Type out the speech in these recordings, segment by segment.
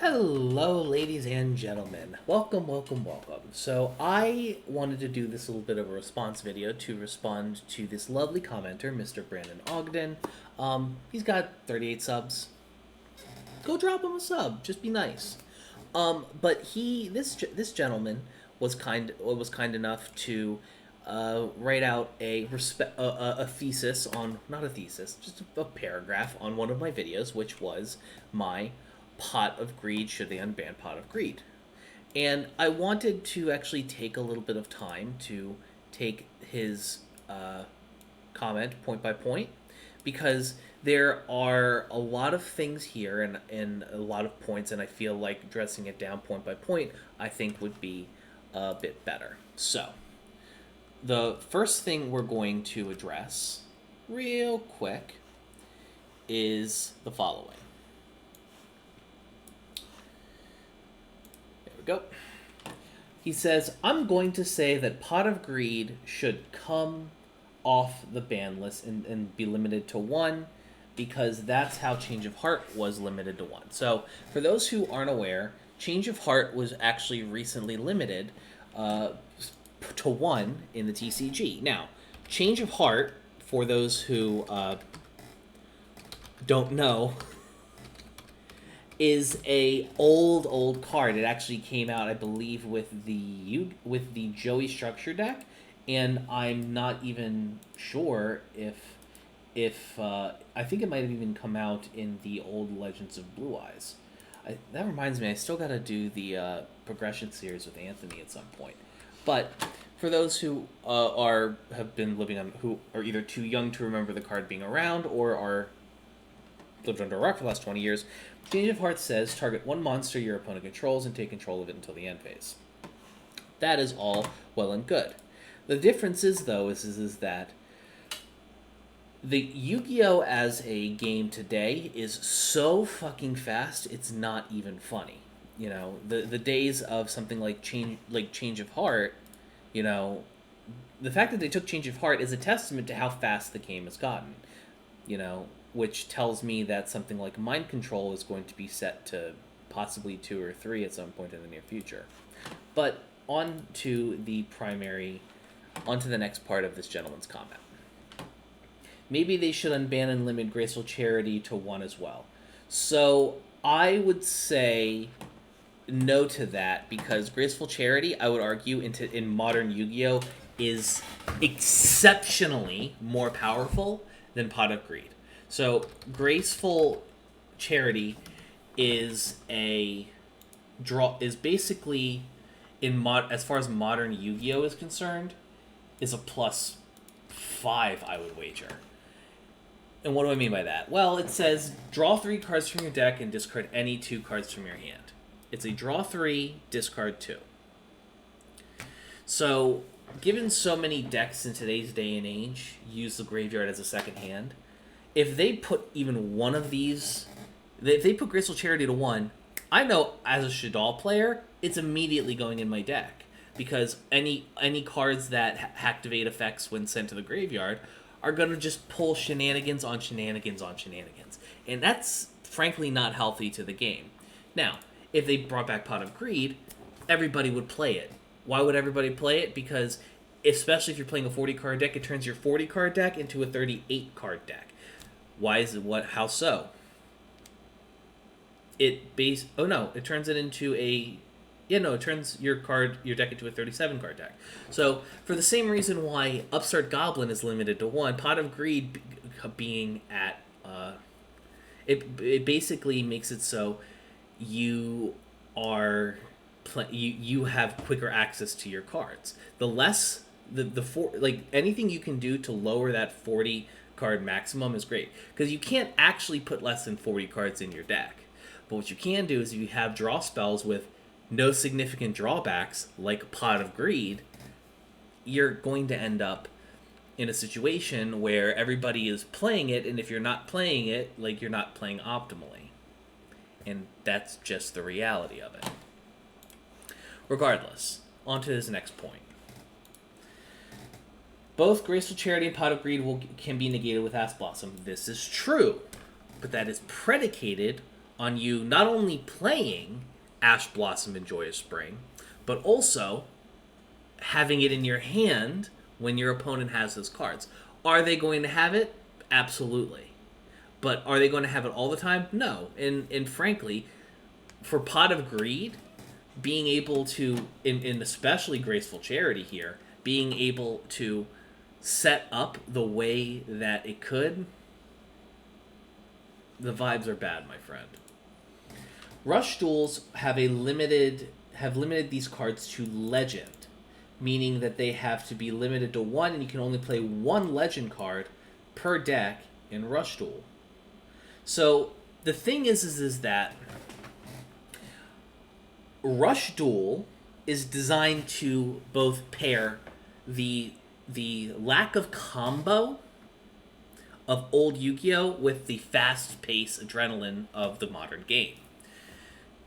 Hello, ladies and gentlemen. Welcome, welcome, welcome. So, I wanted to do this little bit of a response video to respond to this lovely commenter, Mr. Brandon Ogden. He's got 38 subs. Go drop him a sub. Just be nice. But this gentleman was kind enough to write out a thesis on, not a thesis, just a paragraph on one of my videos, which was my pot of greed, should they unban pot of greed. And I wanted to actually take a little bit of time to take his comment point by point, because there are a lot of things here and a lot of points, and I feel like addressing it down point by point I think would be a bit better. So, the first thing we're going to address real quick is the following. There we go. He says, I'm going to say that Pot of Greed should come off the ban list and be limited to 1, because that's how Change of Heart was limited to 1. So, for those who aren't aware, Change of Heart was actually recently limited to 1 in the TCG. Now, Change of Heart, for those who don't know, is a old card. It actually came out, I believe, with the Joey Structure deck, and I'm not even sure if I think it might have even come out in the old Legends of Blue Eyes. That reminds me, I still got to do the progression series with Anthony at some point. But for those who have been living on, who are either too young to remember the card being around or are lived under a rock for the last 20 years, Change of Heart says target one monster your opponent controls and take control of it until the end phase. That is all well and good. The difference is, though, is that the Yu-Gi-Oh! As a game today is so fucking fast, it's not even funny. You know, the days of something like Change of Heart, you know, the fact that they took Change of Heart is a testament to how fast the game has gotten. You know, which tells me that something like Mind Control is going to be set to possibly 2 or 3 at some point in the near future. But on to the next part of this gentleman's comment. Maybe they should unban and limit Graceful Charity to 1 as well. So I would say no to that, because Graceful Charity, I would argue, in modern Yu-Gi-Oh! Is exceptionally more powerful than Pot of Greed. So Graceful Charity is basically, as far as modern Yu-Gi-Oh! Is concerned, is a +5, I would wager. And what do I mean by that? Well, it says draw 3 cards from your deck and discard any 2 cards from your hand. It's a draw 3, discard 2. So, given so many decks in today's day and age use the graveyard as a second hand, if they put even one of these, if they put Graceful Charity to 1, I know as a Shadal player, it's immediately going in my deck, because any cards that activate effects when sent to the graveyard are going to just pull shenanigans on shenanigans on shenanigans. And that's frankly not healthy to the game. Now, if they brought back Pot of Greed, everybody would play it. Why would everybody play it? Because especially if you're playing a 40-card deck, it turns your 40-card deck into a 38-card deck. Why is it how so? It turns it into it turns your deck into a 37-card deck. So, for the same reason why Upstart Goblin is limited to 1, Pot of Greed being at it basically makes it so you are you have quicker access to your cards. The less anything you can do to lower that 40 card maximum is great, because you can't actually put less than 40 cards in your deck. But what you can do is, if you have draw spells with no significant drawbacks, like Pot of Greed, you're going to end up in a situation where everybody is playing it, and if you're not playing it, you're not playing optimally. And that's just the reality of it. Regardless, on to his next point. Both Graceful Charity and Pot of Greed can be negated with Ass Blossom. This is true, but that is predicated on you not only playing Ash Blossom and Joyous Spring, but also having it in your hand when your opponent has those cards. Are they going to have it? Absolutely. But are they going to have it all the time? No. And frankly, for Pot of Greed, being able to, in especially Graceful Charity here, being able to set up the way that it could, the vibes are bad, my friend. Rush Duels have limited these cards to Legend, meaning that they have to be limited to one, and you can only play one Legend card per deck in Rush Duel. So the thing is that Rush Duel is designed to both pair the lack of combo of old Yu-Gi-Oh! With the fast-paced adrenaline of the modern game.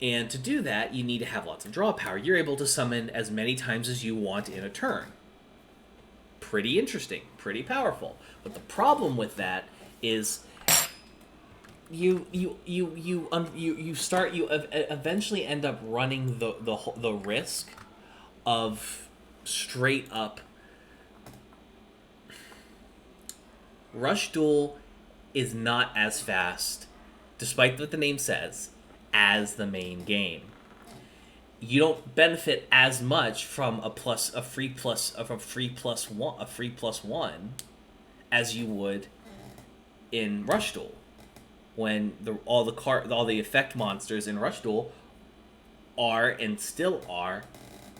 And to do that, you need to have lots of draw power. You're able to summon as many times as you want in a turn. Pretty interesting, pretty powerful. But the problem with that is you eventually end up running the risk of straight up Rush Duel is not as fast, despite what the name says, as the main game. You don't benefit as much from a free plus one as you would in Rush Duel, when all the effect monsters in Rush Duel are and still are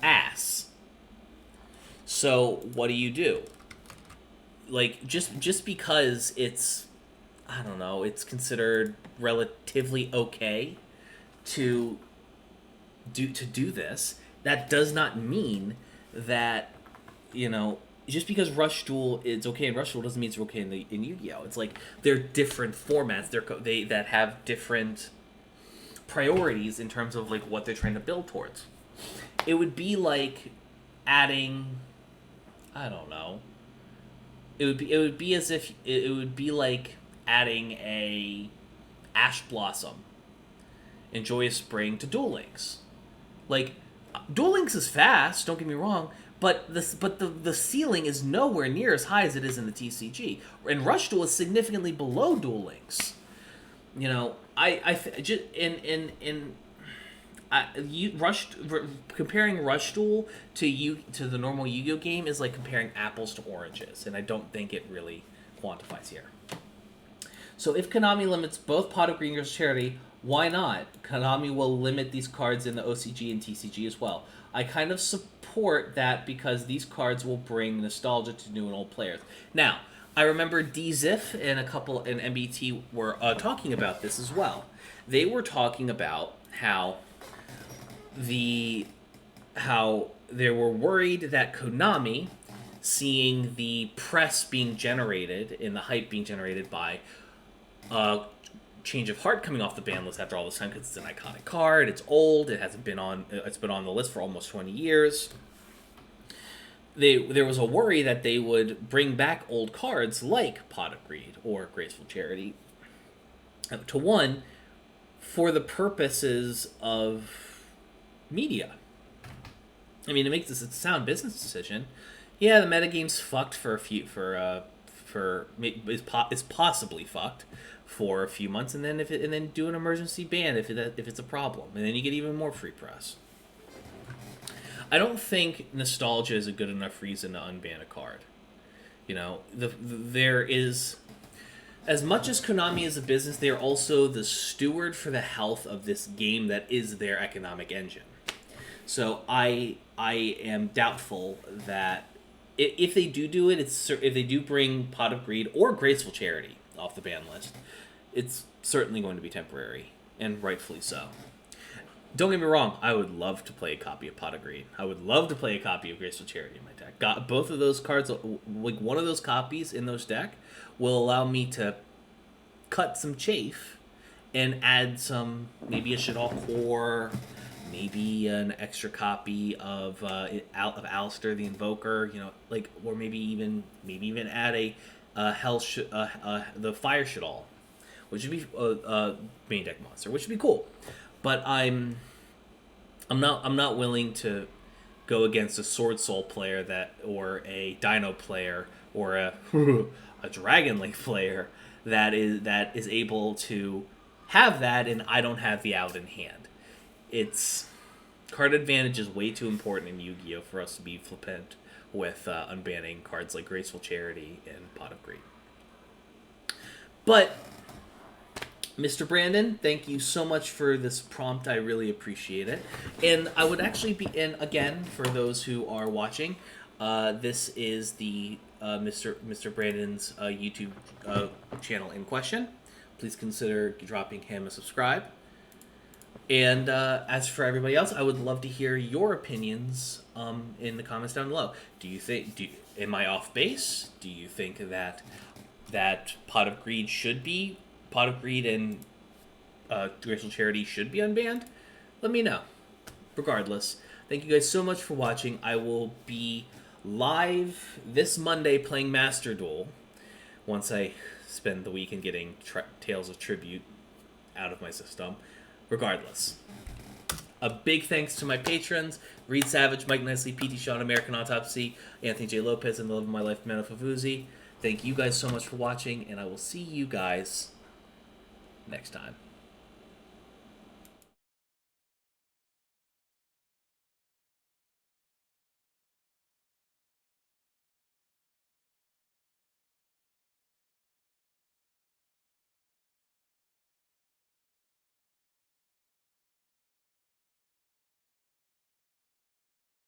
ass. So what do? Like, just because it's, I don't know, it's considered relatively okay to do this, that does not mean that, just because Rush Duel is okay in Rush Duel doesn't mean it's okay in Yu-Gi-Oh! It's like they're different formats. They that have different priorities in terms of like what they're trying to build towards. It would be like adding, I don't know. It would be as if it would be like adding a Ash Blossom and Joyous Spring to Duel Links. Like, Duel Links is fast, don't get me wrong, but the ceiling is nowhere near as high as it is in the TCG. And Rush Duel is significantly below Duel Links. Comparing Rush Duel to the normal Yu-Gi-Oh game is like comparing apples to oranges, and I don't think it really quantifies here. So if Konami limits both Pot of Green and Charity, why not? Konami will limit these cards in the OCG and TCG as well. I kind of support that because these cards will bring nostalgia to new and old players. Now, I remember DZIF and a couple in MBT were talking about this as well. They were talking about how they were worried that Konami, seeing the press being generated and the hype being generated by Change of Heart coming off the ban list after all this time, because it's an iconic card, it's old, it's been on the list for almost 20 years. There was a worry that they would bring back old cards like Pot of Greed or Graceful Charity to one for the purposes of media. I mean, it makes this a sound business decision. Yeah, the metagame's fucked is possibly fucked for a few months, and then do an emergency ban if it's a problem, and then you get even more free press. I don't think nostalgia is a good enough reason to unban a card. There is, as much as Konami is a business, they are also the steward for the health of this game that is their economic engine. So I am doubtful that if they do it, if they do bring Pot of Greed or Graceful Charity off the ban list, it's certainly going to be temporary, and rightfully so. Don't get me wrong, I would love to play a copy of Pot of Greed. I would love to play a copy of Graceful Charity in my deck. Got both of those cards, like one of those copies in those deck, will allow me to cut some chafe and add some, maybe a Shadal Core, maybe an extra copy of Alistair the Invoker, or maybe even add the Fire Shadal, which would be main deck monster, which would be cool. But I'm not willing to go against a Sword Soul player or a Dino player, or a a Dragon Link player that is able to have that, and I don't have the out in hand. It's card advantage is way too important in Yu-Gi-Oh for us to be flippant with unbanning cards like Graceful Charity and Pot of Greed. But Mr. Brandon, thank you so much for this prompt. I really appreciate it. And I would actually be in again for those who are watching. This is the Mr. Brandon's YouTube channel in question. Please consider dropping him a subscribe. And as for everybody else, I would love to hear your opinions in the comments down below. Am I off base? Do you think that Pot of Greed and Graceful Charity should be unbanned? Let me know. Regardless, thank you guys so much for watching. I will be live this Monday playing Master Duel once I spend the weekend getting Tales of Tribute out of my system. Regardless, a big thanks to my patrons: Reed Savage, Mike Nicely, PT Sean, American Autopsy, Anthony J. Lopez, and the love of my life, Mano Favuzi. Thank you guys so much for watching, and I will see you guys next time.